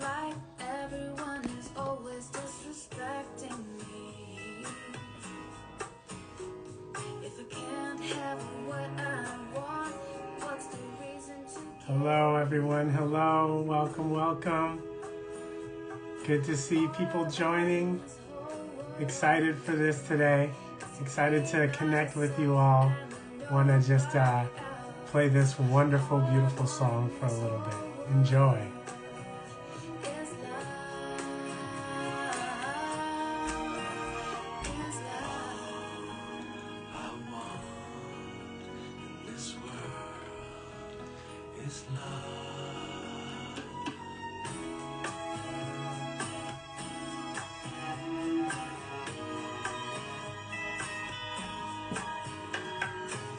like everyone is always disrespecting me. If I can't have what I want, what's the reason to care? Hello everyone, hello, welcome. Good to see people joining. Excited for this today. Excited to connect with you all. Want to just play this wonderful, beautiful song for a little bit. Enjoy.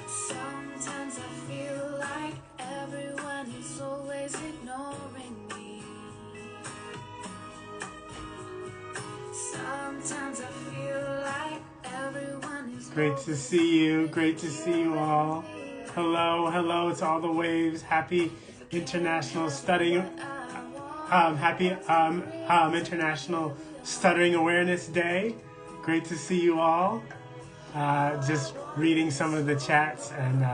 Sometimes I feel like everyone is always ignoring me. Sometimes I feel like everyone is Great to see you. Great to see you all. Hello to all the waves. Happy International Stuttering International Stuttering Awareness Day. Great to see you all. Just reading some of the chats and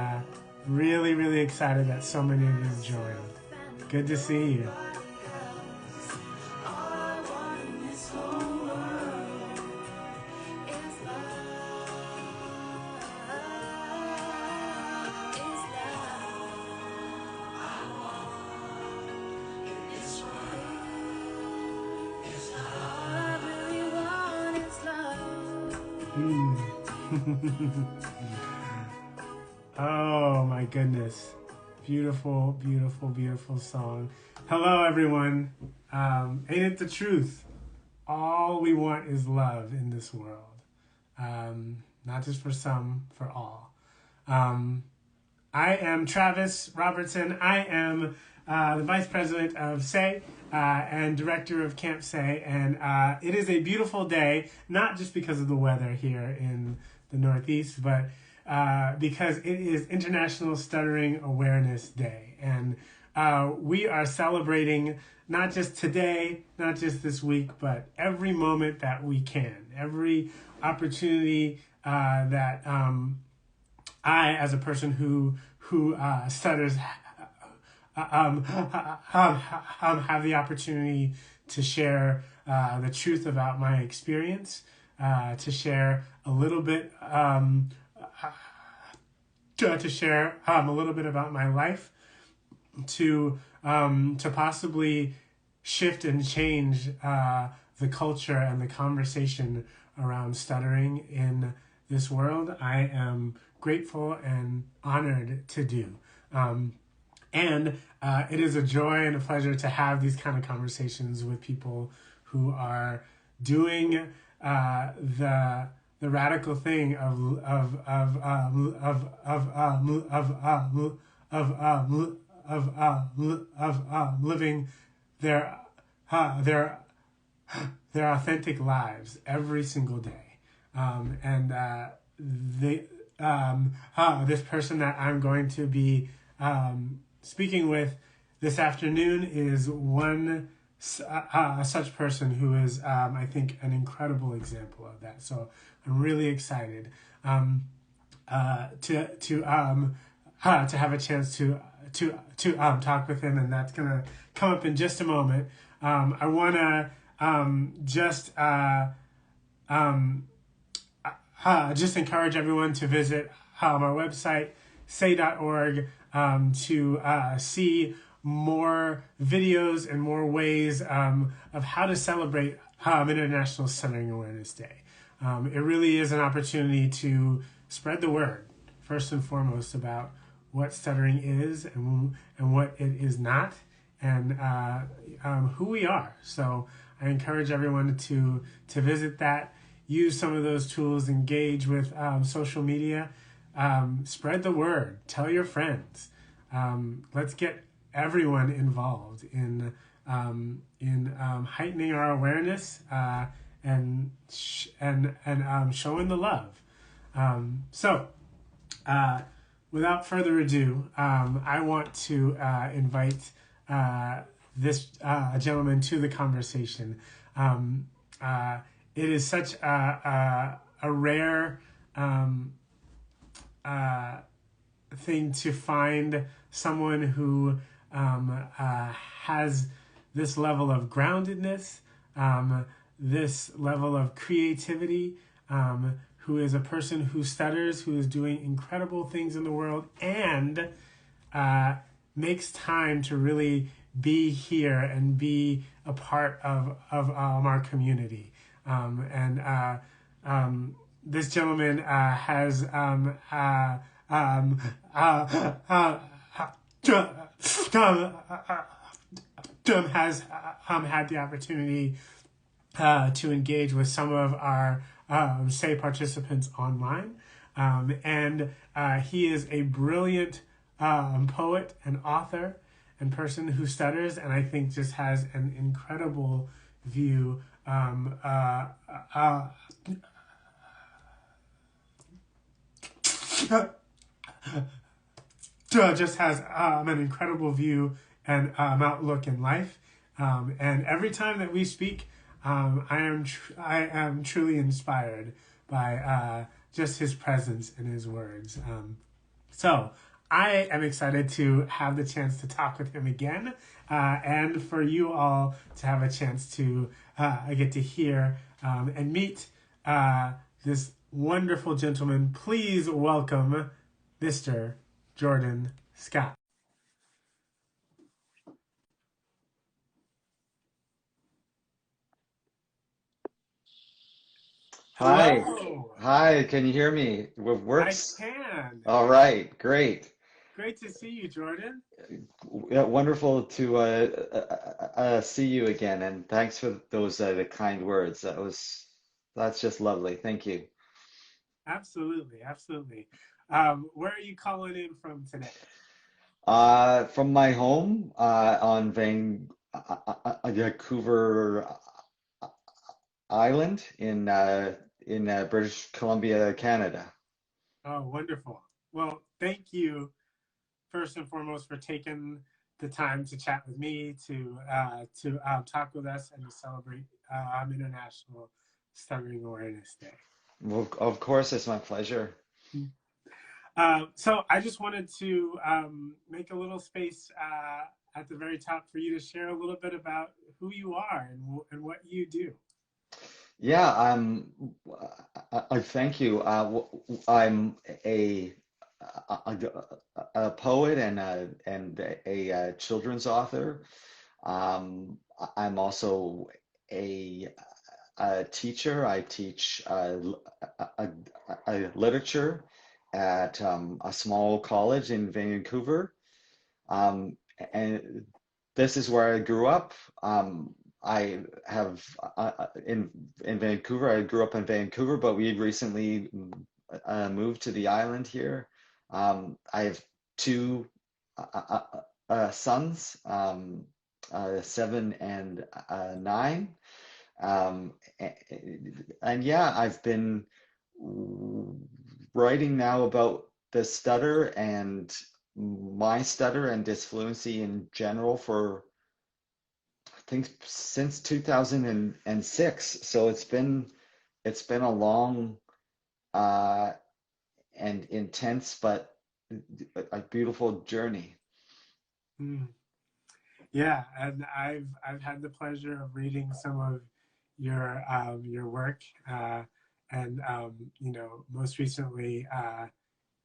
really excited that so many of you have joined. Good to see you. Oh my goodness. Beautiful song. Hello everyone. Ain't it the truth? All we want is love in this world. Not just for some, for all. I am Travis Robertson. I am the Vice President of SAY and Director of Camp SAY. And it is a beautiful day, not just because of the weather here in the Northeast, but because it is International Stuttering Awareness Day. And we are celebrating not just today, not just this week, but every moment that we can, every opportunity that I, as a person who stutters, have the opportunity to share the truth about my experience, to share a little bit, to share a little bit about my life, to possibly shift and change the culture and the conversation around stuttering in this world. I am grateful and honored to do. And it is a joy and a pleasure to have these kind of conversations with people who are doing the radical thing of living their authentic lives every single day. This person that I'm going to be speaking with this afternoon is one such person who is, I think, an incredible example of that. So I'm really excited to have a chance to talk with him, and that's gonna come up in just a moment. I wanna just encourage everyone to visit our website, say.org, to see more videos and more ways of how to celebrate International Stuttering Awareness Day. It really is an opportunity to spread the word, first and foremost, about what stuttering is and what it is not, and who we are. So I encourage everyone to visit that, use some of those tools, engage with social media, spread the word, tell your friends. Let's get everyone involved in heightening our awareness and showing the love. So without further ado, I want to invite this gentleman to the conversation. Um, it is such a rare thing to find someone who has this level of groundedness, this level of creativity, who is a person who stutters, who is doing incredible things in the world, and makes time to really be here and be a part of our community. This gentleman has um, uh, uh, has had the opportunity to engage with some of our say participants online, and he is a brilliant poet and author and person who stutters, and I think just has an incredible view. Just has an incredible view and outlook in life. And every time that we speak, I am truly inspired by just his presence and his words. So I am excited to have the chance to talk with him again, and for you all to have a chance to get to hear and meet this wonderful gentleman. Please welcome Mr. Jordan Scott. Hi. Hello. Hi, can you hear me? It I works? can. All right, great. Great to see you, Jordan. Yeah, wonderful to see you again, and thanks for those the kind words. That's just lovely. Thank you. Absolutely, absolutely. Where are you calling in from today? From my home on Vancouver Island in British Columbia, Canada. Oh, wonderful. Well, thank you first and foremost for taking the time to chat with me, to talk with us, and to celebrate International Stuttering Awareness Day. Well, of course, it's my pleasure. So I just wanted to make a little space at the very top for you to share a little bit about who you are and what you do. Yeah, I thank you. I'm a, a poet and a children's author. I'm also a, a teacher. I teach a, literature at a small college in Vancouver. Um, and this is where I grew up. I have in Vancouver. I grew up in Vancouver, but we recently moved to the island here. I have two sons, 7 and 9. Um, and yeah, I've been writing now about the stutter and my stutter and disfluency in general for I think since 2006. So it's been a long uh, and intense but a beautiful journey. Mm. Yeah, and I've had the pleasure of reading some of your work, and most recently,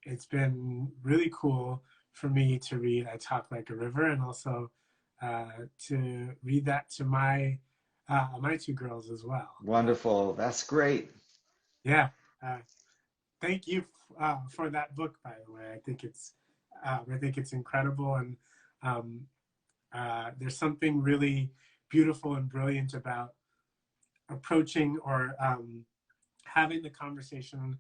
it's been really cool for me to read "I Talk Like a River" and also to read that to my two girls as well. Wonderful. That's great. Yeah, uh, thank you for that book, by the way. I think it's incredible, and um, there's something really beautiful and brilliant about approaching or having the conversation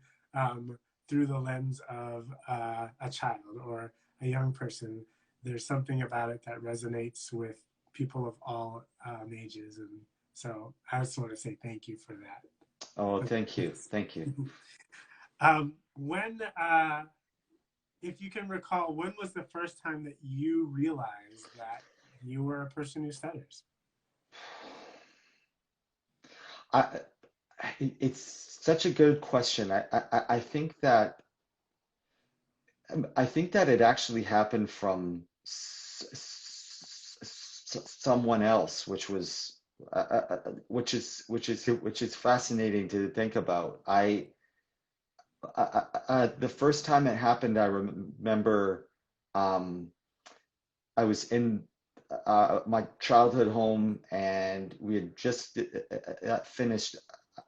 through the lens of a child or a young person. There's something about it that resonates with people of all ages, and so I just want to say thank you for Oh, that. thank you. Thank you. When, if you can recall, when was the first time that you realized that you were a person who stutters? I, it's such a good question. I think that it actually happened from someone else, which is fascinating to think about. The first time it happened, I remember um, I was in my childhood home, and we had just finished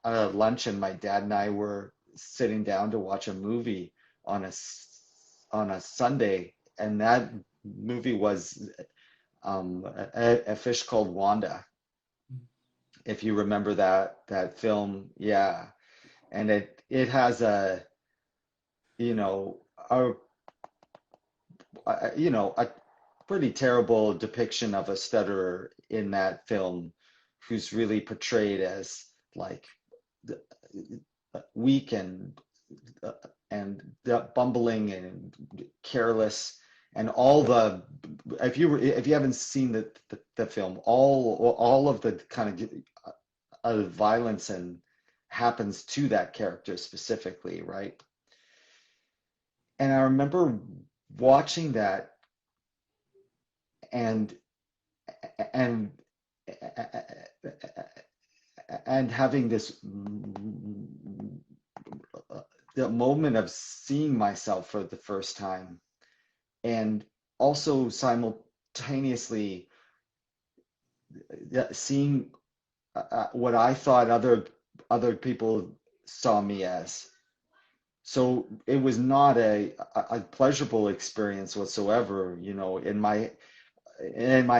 lunch, and my dad and I were sitting down to watch a movie on on a Sunday, and that movie was a fish called Wanda. If you remember that film, yeah, and it has a you know a a pretty terrible depiction of a stutterer in that film, who's really portrayed as like weak uh, and bumbling and careless, and all the if you haven't seen the film, all of the kind of violence and happens to that character specifically, right? And I remember watching that, and and and having this the moment of seeing myself for the first time, and also simultaneously seeing what I thought other people saw me as. So it was not a pleasurable experience whatsoever. In my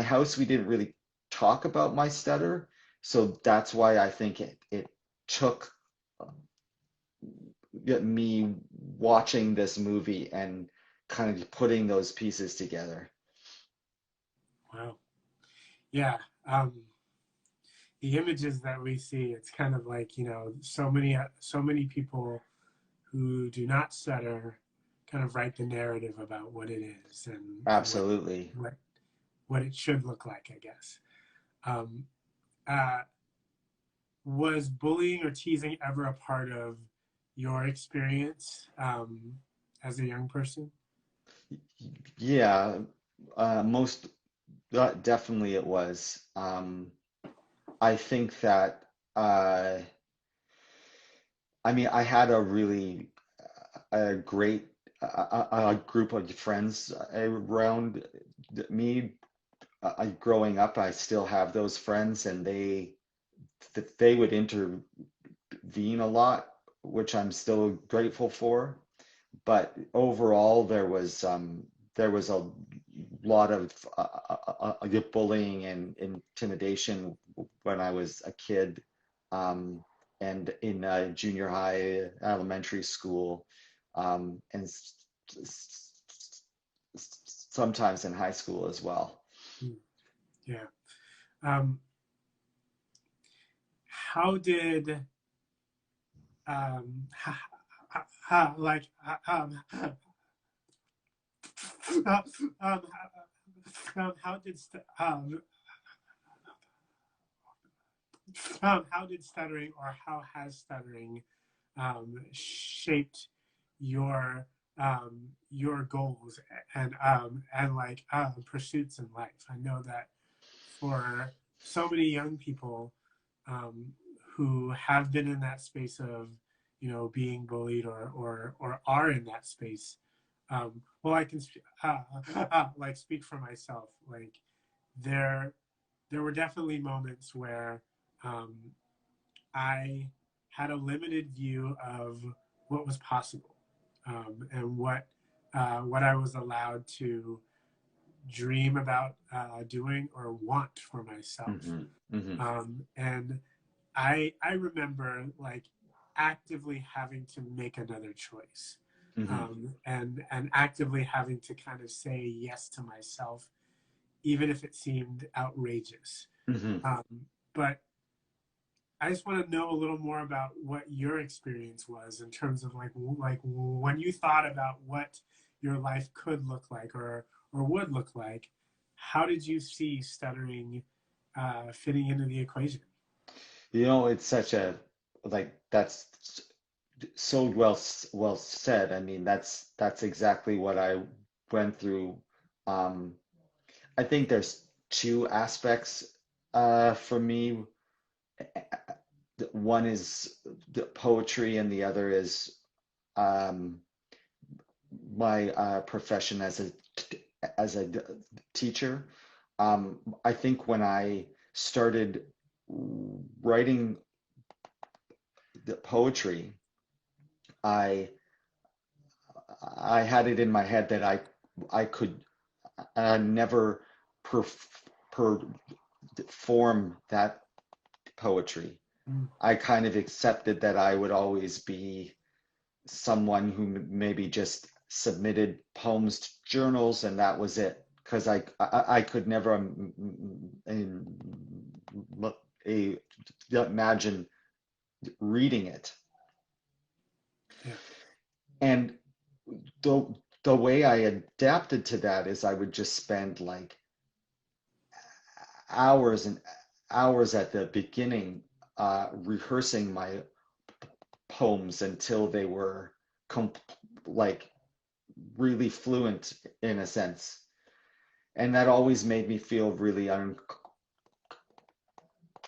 house, we didn't really talk about my stutter, so that's why I think it took me watching this movie and kind of putting those pieces together. Wow. Yeah. The images that we see, it's kind of like, so many people who do not stutter kind of write the narrative about what it is, and Absolutely. what what it should look like, I guess. Um, uh, was bullying or teasing ever a part of your experience as a young person? Yeah, most definitely it was. I think that uh, I mean, I had a great a group of friends around me. Growing up, I still have those friends, and they would intervene a lot, which I'm still grateful for. But overall, there was a lot of bullying and intimidation when I was a kid, um, and in junior high, elementary school, and sometimes in high school as well. Hmm. Yeah. Um, how did ha, like um, how did how did stuttering, or how has stuttering shaped your goals and like pursuits in life? I know that for so many young people um, who have been in that space of being bullied, or are in that space. Well, I can like speak for myself. Like there there were definitely moments where um, I had a limited view of what was possible, and what I was allowed to dream about doing or want for myself. Hmm. Hmm. And I remember like actively having to make another choice, Hmm. and actively having to kind of say yes to myself, even if it seemed outrageous. Hmm. Um, but I just want to know a little more about what your experience was in terms of like when you thought about what your life could look like, or would look like. how did you see stuttering fitting into the equation? You know, it's such a like that's so well said. I mean, that's exactly what I went through. Um, I think there's two aspects for me. One is the poetry, and the other is um, my profession as a teacher. I think when I started writing the poetry, I I had it in my head that I could never perform that poetry. Mm. I kind of accepted that I would always be someone who maybe just submitted poems to journals and that was it. Because I could never imagine reading it. Yeah. And the the way I adapted to that is I would just spend like hours and hours at the beginning rehearsing my poems until they were like really fluent in a sense. And that always made me feel really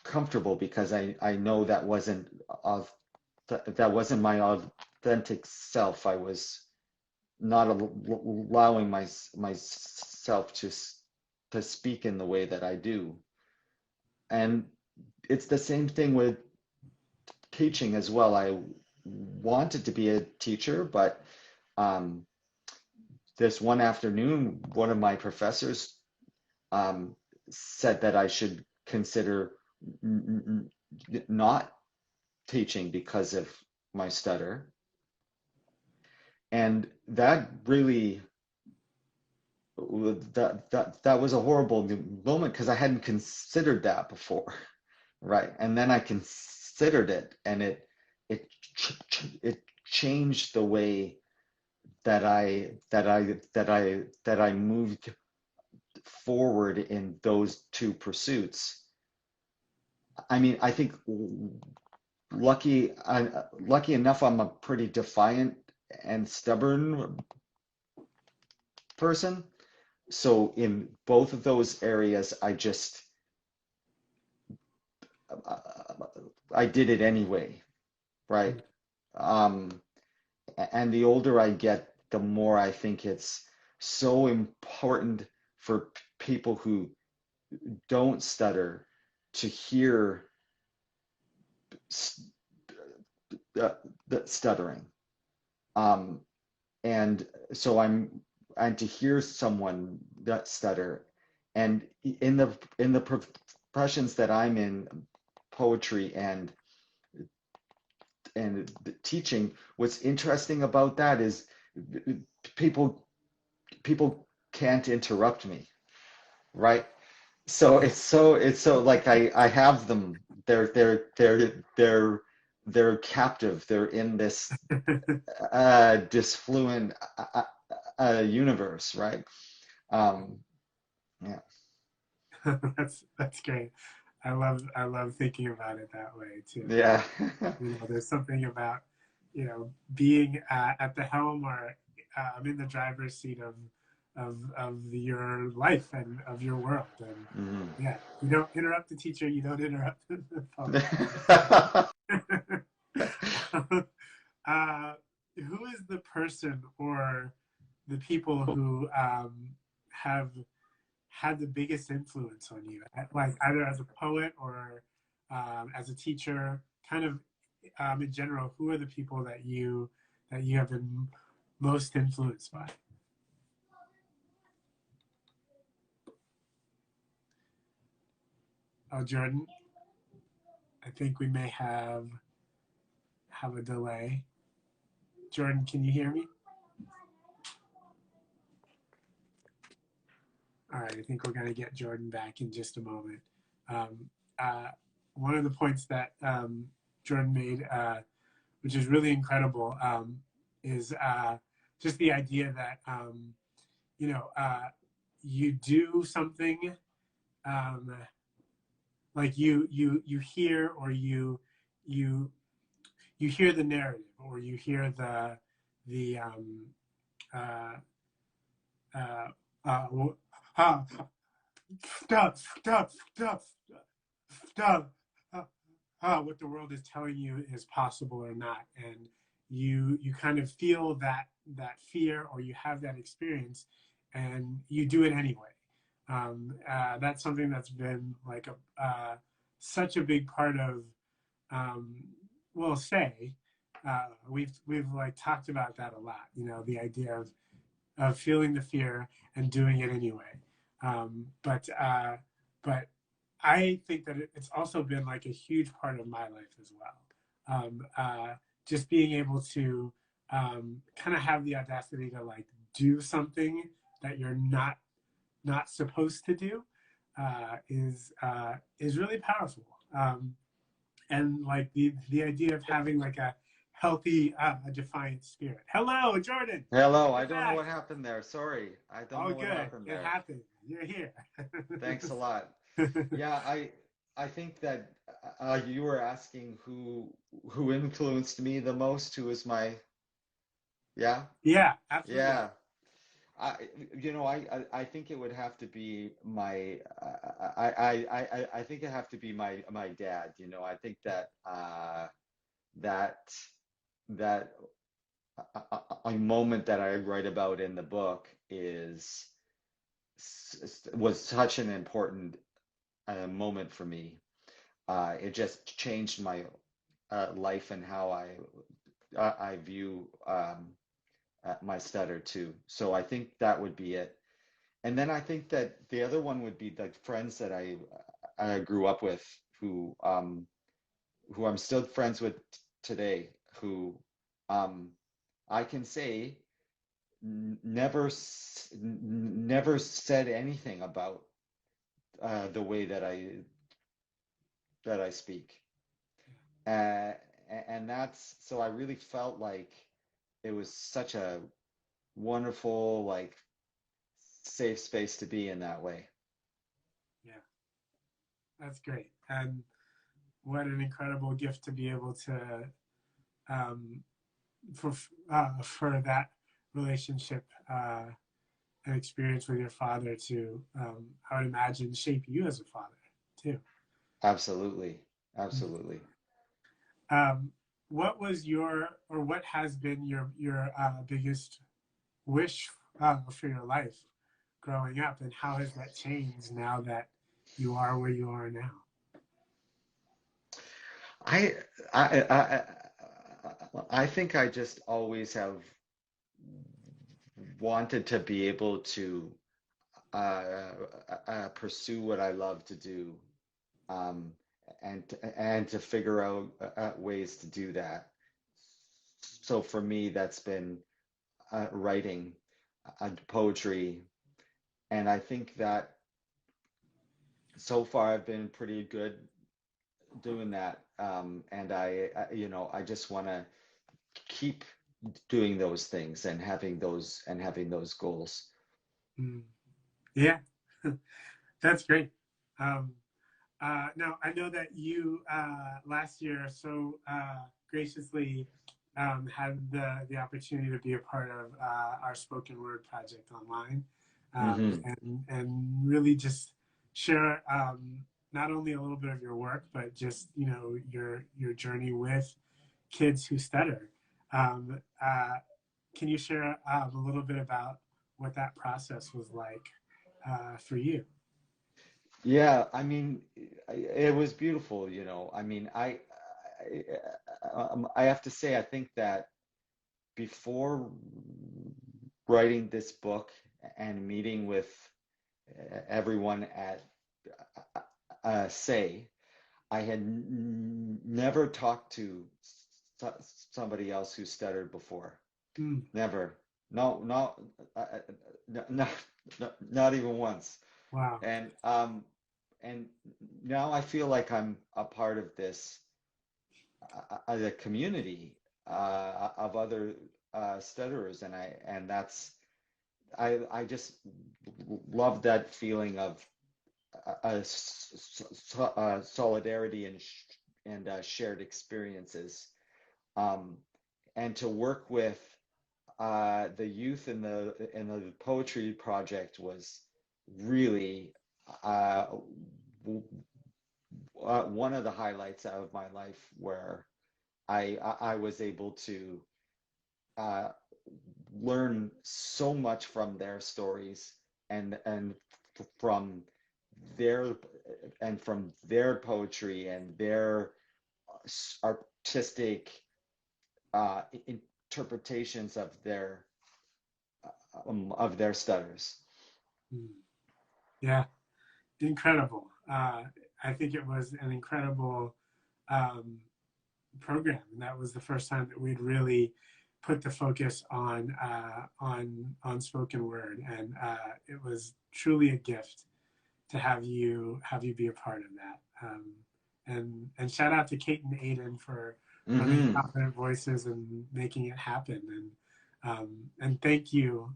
uncomfortable because I know that wasn't my authentic self. I was not allowing myself to speak in the way that I do. And it's the same thing with teaching as well. I wanted to be a teacher, but um, this one afternoon, one of my professors um, said that I should consider not teaching because of my stutter. And that really that was a horrible moment because I hadn't considered that before, right? And then I considered it, and it it changed the way that I moved forward in those two pursuits. I mean, I think lucky enough, I'm a pretty defiant and stubborn person. So in both of those areas, I did it anyway, right? Mm. Um, and the older I get, the more I think it's so important for people who don't stutter to hear the stuttering. Um, and so and to hear someone that stutter, and in the professions that I'm in, poetry and the teaching, what's interesting about that is people people can't interrupt me, right? So it's so like I have them. They're captive. They're in this disfluent universe, right? Um, yeah. That's great. I love thinking about it that way too. Yeah. You know, there's something about, you know, being at the helm or in the driver's seat of your life and of your world. And Mhm. yeah, you don't interrupt the teacher, you don't interrupt the poet. Who is the person or the people who have had the biggest influence on you, like either as a poet or as a teacher, kind of in general? Who are the people that you have been most influenced by? Oh, Jordan, I think we may have a delay. Jordan, can you hear me? All right, I think we're going to get Jordan back in just a moment. Um, uh, One of the points that Jordan made, which is really incredible, is just the idea that you know you do something, um, like you hear, or you you hear the narrative, or you hear the uh, uh, uh, uh, stuff, what the world is telling you is possible or not, and you kind of feel that fear, or you have that experience, and you do it anyway. That's something that's been like such a big part of, um, we'll say, we've like talked about that a lot. The idea of feeling the fear and doing it anyway. But I think that it's also been like a huge part of my life as well. Just being able to kind of have the audacity to like do something that you're not supposed to do is really powerful. And like the idea of having like a healthy, defiant spirit. Hello, Jordan. Hello, I You're don't know back. what happened there. Sorry. I don't Oh, know what good. happened It there. happened. You're here. Thanks a lot. Yeah, I think that you were asking who influenced me the most, who was my yeah? Yeah, absolutely. Yeah. I think it would have to be my I think it have to be my dad. I think that that that a moment that I write about in the book was such an important moment for me. It just changed my life and how I view my stutter too. So I think that would be it. And then I think that the other one would be the friends that I grew up with, who I'm still friends with today, who um, I can say never said anything about the way that I speak. Uh, and that's so I really felt like it was such a wonderful, like, safe space to be in that way. Yeah, that's great. And what an incredible gift to be able to, um, for that relationship and experience with your father to, I would imagine, shape you as a father too. Absolutely. Absolutely. Um, what was your, or what has been your biggest wish for your life growing up, and how has that changed now that you are where you are now? I I I I think I just always have wanted to be able to uh, pursue what I love to do, um, and to figure out ways to do that. So for me, that's been writing and poetry, and I think that so far I've been pretty good doing that. And I just want to keep doing those things and having those goals. Mm. Yeah, that's great. Um, now, I know that you last year so graciously had the opportunity to be a part of our spoken word project online, Hmm. and really just share not only a little bit of your work, but just your journey with kids who stutter. Um, uh, can you share a little bit about what that process was like for you? Yeah, I mean, it was beautiful, I mean, I have to say, I think that before writing this book and meeting with everyone at Say, I had never talked to somebody else who stuttered before. Mm, Never. No, no, not, not even once. wow. And now I feel like I'm a part of this a community of other stutterers, and that's I just love that feeling of solidarity and shared experiences, um, and to work with the youth in the poetry project was really uh, one of the highlights of my life, where I was able to uh, learn so much from their stories, and from their from their poetry and their artistic interpretations of their stutters. Mm. Yeah, incredible. I think it was an incredible um, program, and that was the first time that we'd really put the focus on spoken word, and it was truly a gift to have you be a part of that. And shout out to Kate and Aiden for running Hmm. Confident Voices and making it happen. And thank you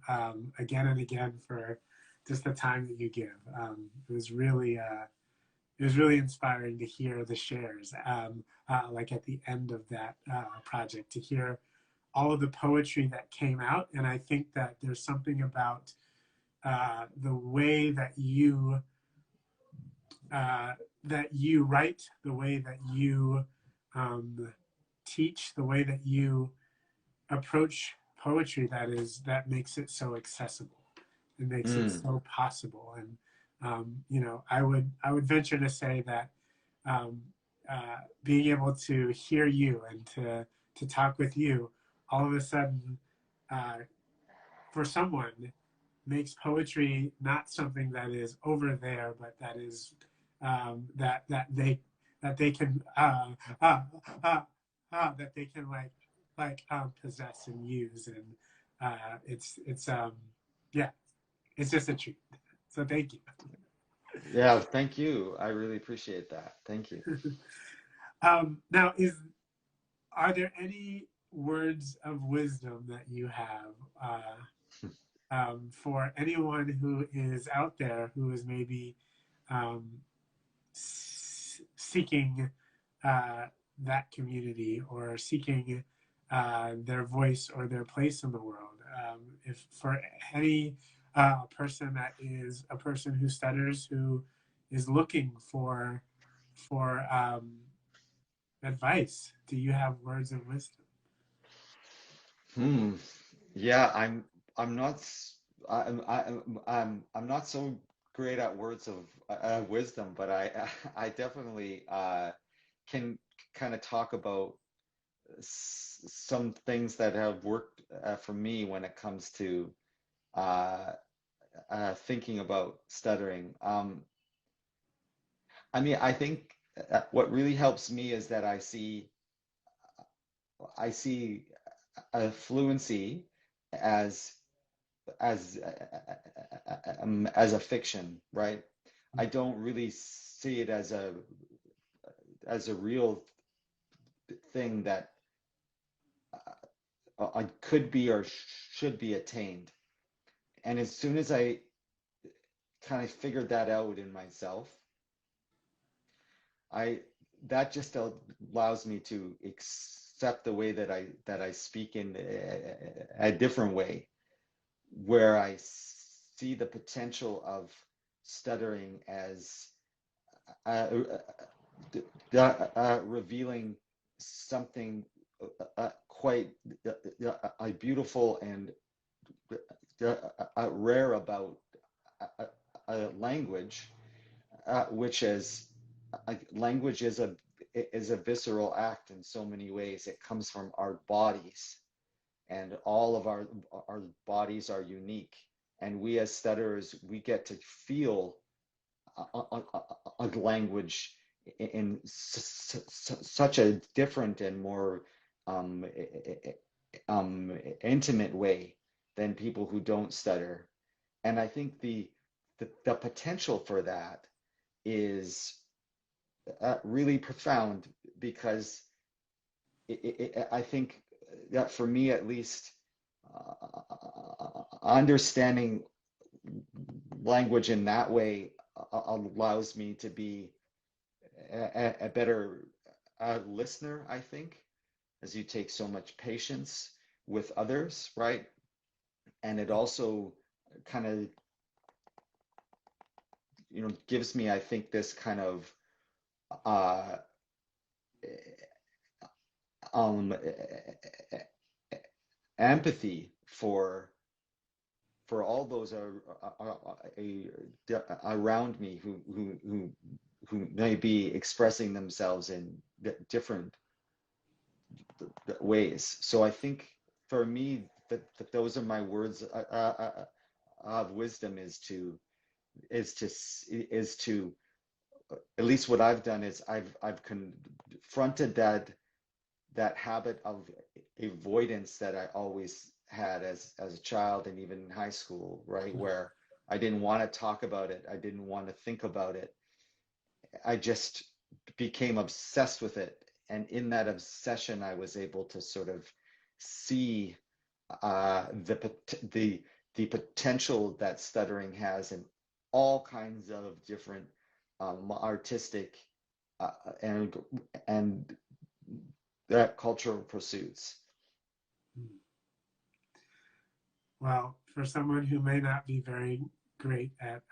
again and again for just the time that you give. It was really inspiring to hear the shares, like at the end of that project, to hear all of the poetry that came out. And I think that there's something about the way that you write, the way that you um, teach, the way that you approach poetry that makes it so accessible. It makes it Mm. so possible. And I would venture to say that um, being able to hear you and to talk with you, all of a sudden, uh, for someone, makes poetry not something that is over there, but that is that they can that they can possess and use, and it's yeah, it's just a treat. So thank you. Yeah, thank you. I really appreciate that. Thank you. Now, is are there any words of wisdom that you have for anyone who is out there who is maybe um, seeking uh, that community or seeking their voice or their place in the world? If for any person that is a person who stutters, who is looking for advice, do you have words of wisdom? Hmm. Yeah, I'm not I'm not so great at words of wisdom, but I definitely can kind of talk about some things that have worked for me when it comes to uh, thinking about stuttering. I mean, I think what really helps me is that I see fluency as as a fiction, right? I don't really see it as a real thing that could be or should be attained. And as soon as I kind of figured that out in myself, I that just allows me to accept the way that I speak in a different way, where I see the potential of stuttering as uh, revealing something quite beautiful and rare about language, which is language is a visceral act in so many ways. It comes from our bodies, and all of our bodies are unique. And we as stutterers, we get to feel a language in such a different and more um, intimate way than people who don't stutter. And I think the potential for that is really profound, because I think that for me at least, understanding language in that way allows me to be a better listener, I think, as you take so much patience with others, right? And it also kind of, gives me, I think, this kind of uh, um, empathy for all those around me who may be expressing themselves in different ways. So I think for me that those are my words of wisdom is to at least what I've done is I've confronted that habit of avoidance that I always had as a child and even in high school, right? Where I didn't want to talk about it. I didn't want to think about it. I just became obsessed with it. And in that obsession, I was able to sort of see the potential that stuttering has in all kinds of different artistic uh, and and cultural pursuits. Well, for someone who may not be very great at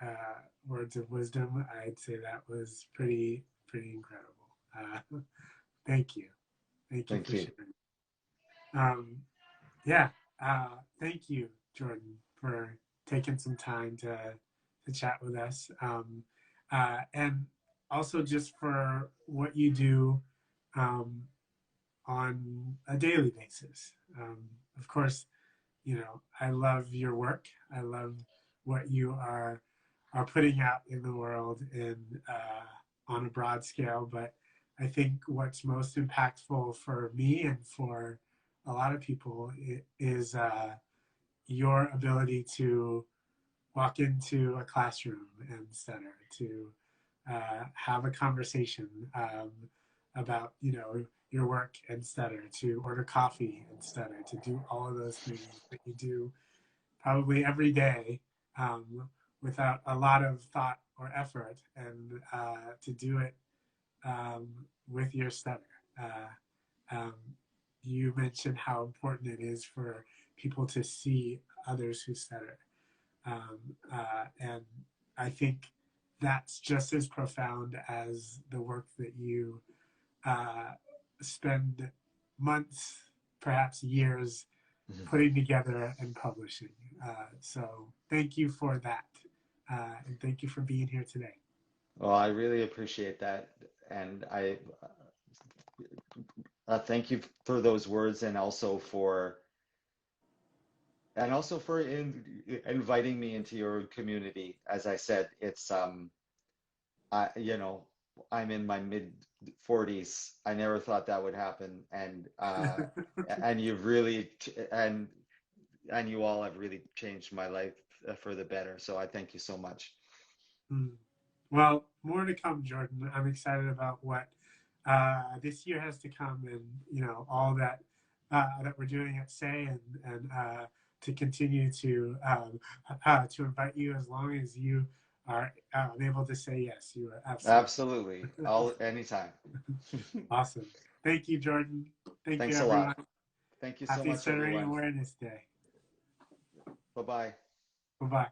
words of wisdom, I'd say that was pretty incredible. Thank you. Thank you Thank for you. sharing. Um, yeah, thank you, Jordan, for taking some time to chat with us. And also just for what you do um, on a daily basis. Of course, I love your work. I love what you are putting out in the world in on a broad scale. But I think what's most impactful for me and for a lot of people is your ability to walk into a classroom and stutter, to have a conversation about your work and stutter, to order coffee and stutter, to do all of those things that you do probably every day without a lot of thought or effort, and to do it um, with your stutter. Um, you mentioned how important it is for people to see others who stutter. And I think that's just as profound as the work that you uh, spend months, perhaps years, putting together and publishing. So thank you for that. And thank you for being here today. Well, I really appreciate that, and I thank you for those words, and also for inviting me into your community. As I said, it's I I'm in my mid 40s. I never thought that would happen, and you've really and you all have really changed my life for the better. So I thank you so much. Mm. Well, more to come, Jordan. I'm excited about what this year has to come, and all that we're doing at Say, and to continue to invite you as long as you are able to say yes. You are absolutely Absolutely. All anytime. awesome. Thank you, Jordan. Thank you, Thanks a everyone. lot. Thank you so Happy much, Stuttering everyone. Awareness Day. Bye-bye. Bye bye.